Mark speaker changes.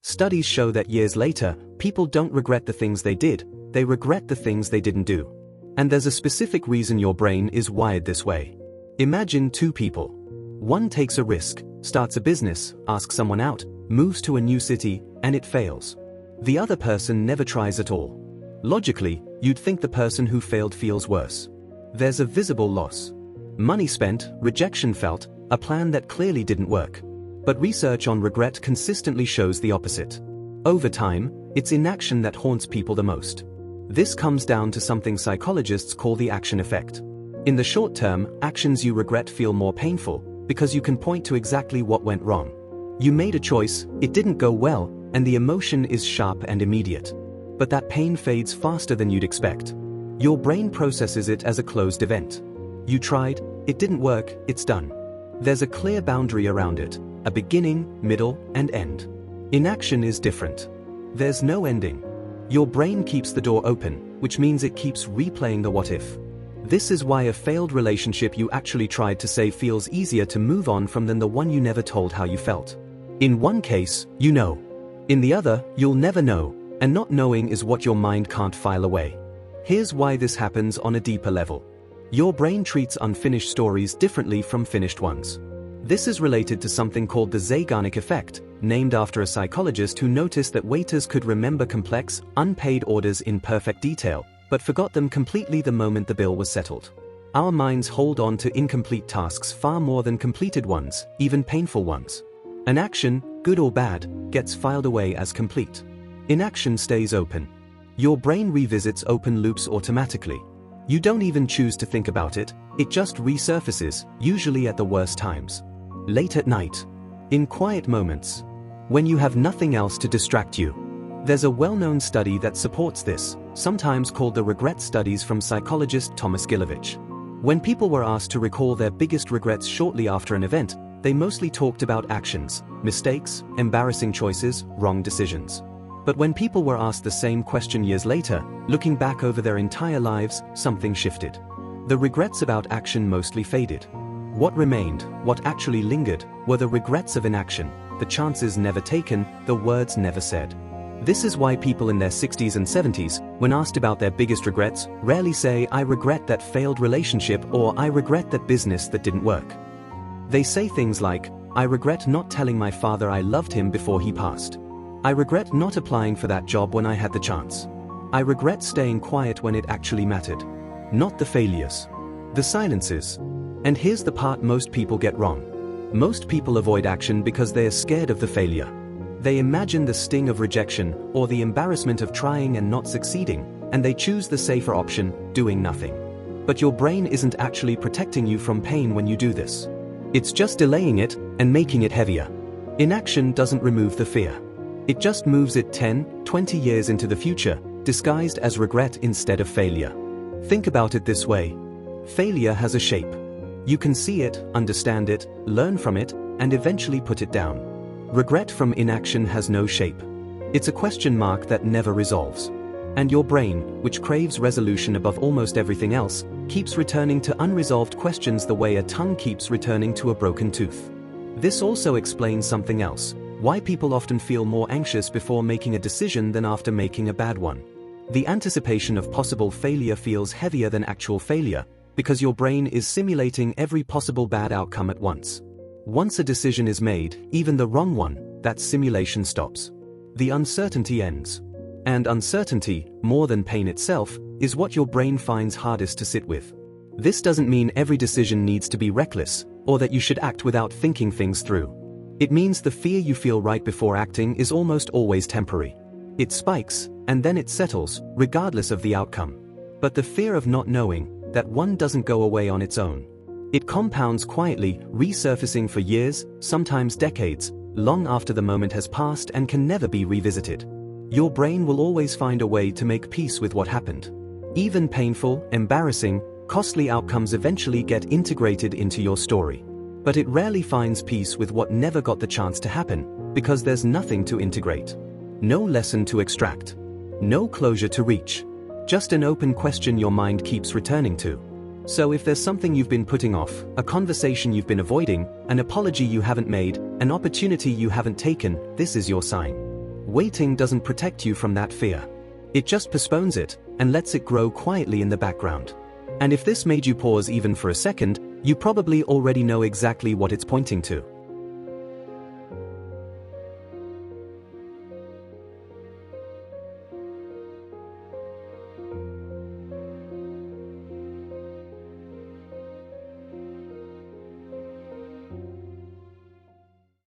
Speaker 1: Studies show that years later, people don't regret the things they did, they regret the things they didn't do. And there's a specific reason your brain is wired this way. Imagine two people. One takes a risk, starts a business, asks someone out, moves to a new city, and it fails. The other person never tries at all. Logically, you'd think the person who failed feels worse. There's a visible loss. Money spent, rejection felt, a plan that clearly didn't work. But research on regret consistently shows the opposite. Over time, it's inaction that haunts people the most. This comes down to something psychologists call the action effect. In the short term, actions you regret feel more painful, because you can point to exactly what went wrong. You made a choice, it didn't go well, and the emotion is sharp and immediate. But that pain fades faster than you'd expect. Your brain processes it as a closed event. You tried, it didn't work, it's done. There's a clear boundary around it, a beginning, middle, and end. Inaction is different. There's no ending. Your brain keeps the door open, which means it keeps replaying the what if. This is why a failed relationship you actually tried to save feels easier to move on from than the one you never told how you felt. In one case, you know. In the other, you'll never know, and not knowing is what your mind can't file away. Here's why this happens on a deeper level. Your brain treats unfinished stories differently from finished ones. This is related to something called the Zeigarnik effect, named after a psychologist who noticed that waiters could remember complex, unpaid orders in perfect detail, but forgot them completely the moment the bill was settled. Our minds hold on to incomplete tasks far more than completed ones, even painful ones. An action, good or bad, gets filed away as complete. Inaction stays open. Your brain revisits open loops automatically. You don't even choose to think about it, it just resurfaces, usually at the worst times. Late at night. In quiet moments. When you have nothing else to distract you. There's a well-known study that supports this, sometimes called the regret studies from psychologist Thomas Gilovich. When people were asked to recall their biggest regrets shortly after an event, they mostly talked about actions, mistakes, embarrassing choices, wrong decisions. But when people were asked the same question years later, looking back over their entire lives, something shifted. The regrets about action mostly faded. What remained, what actually lingered, were the regrets of inaction, the chances never taken, the words never said. This is why people in their 60s and 70s, when asked about their biggest regrets, rarely say, "I regret that failed relationship" or "I regret that business that didn't work." They say things like, "I regret not telling my father I loved him before he passed. I regret not applying for that job when I had the chance. I regret staying quiet when it actually mattered." Not the failures. The silences. And here's the part most people get wrong. Most people avoid action because they are scared of the failure. They imagine the sting of rejection, or the embarrassment of trying and not succeeding, and they choose the safer option, doing nothing. But your brain isn't actually protecting you from pain when you do this. It's just delaying it, and making it heavier. Inaction doesn't remove the fear. It just moves it 10, 20 years into the future, disguised as regret instead of failure. Think about it this way. Failure has a shape. You can see it, understand it, learn from it, and eventually put it down. Regret from inaction has no shape. It's a question mark that never resolves. And your brain, which craves resolution above almost everything else, keeps returning to unresolved questions the way a tongue keeps returning to a broken tooth. This also explains something else. Why people often feel more anxious before making a decision than after making a bad one. The anticipation of possible failure feels heavier than actual failure, because your brain is simulating every possible bad outcome at once. Once a decision is made, even the wrong one, that simulation stops. The uncertainty ends. And uncertainty, more than pain itself, is what your brain finds hardest to sit with. This doesn't mean every decision needs to be reckless, or that you should act without thinking things through. It means the fear you feel right before acting is almost always temporary. It spikes, and then it settles, regardless of the outcome. But the fear of not knowing, that one doesn't go away on its own. It compounds quietly, resurfacing for years, sometimes decades, long after the moment has passed and can never be revisited. Your brain will always find a way to make peace with what happened. Even painful, embarrassing, costly outcomes eventually get integrated into your story. But it rarely finds peace with what never got the chance to happen, because there's nothing to integrate. No lesson to extract. No closure to reach. Just an open question your mind keeps returning to. So if there's something you've been putting off, a conversation you've been avoiding, an apology you haven't made, an opportunity you haven't taken, this is your sign. Waiting doesn't protect you from that fear. It just postpones it and lets it grow quietly in the background. And if this made you pause even for a second, you probably already know exactly what it's pointing to.